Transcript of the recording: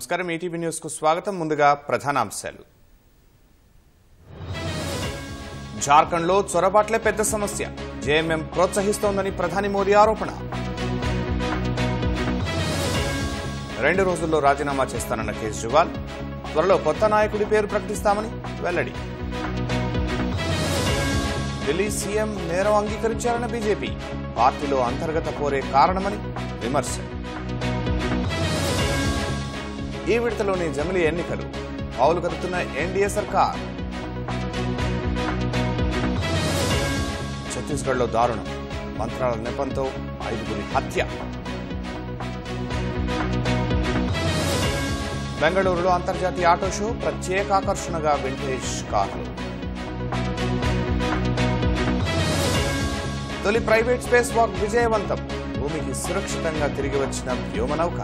నమస్కారం ETV news కు స్వాగతం ముందుగా ప్రధానాంశాలు జార్ఖండ్ లో చొరబాట్లే పెద్ద సమస్య జేఎంఎం ప్రోత్సహిస్తోందని ప్రధాని మోదీ ఆరోపణ 2 రోజుల్లో రాజీనామా చేస్తానన్న కేజ్రీవాల్ త్వరలో కొత్త నాయకుడి పేరు ప్రకటిస్తామని వెల్లడి ఢిల్లీ సీఎం నేరం అంగీకరించారన్న బీజేపీ పార్టీలో అంతర్గత పోరే కారణమని విమర్శ ఈ విడతలోని జమిలీ ఎన్నికలు పావులు కదుపుతున్న ఎన్డీఏ సర్కార్ ఛత్తీస్గఢ్లో దారుణం మంత్రాల నెపంతో 5గురి హత్య బెంగళూరులో అంతర్జాతీయ ఆటో షో ప్రత్యేక ఆకర్షణగా వింటేజ్ కార్లు తొలి ప్రైవేట్ స్పేస్ వాక్ విజయవంతం భూమికి సురక్షితంగా తిరిగి వచ్చిన వ్యోమనౌక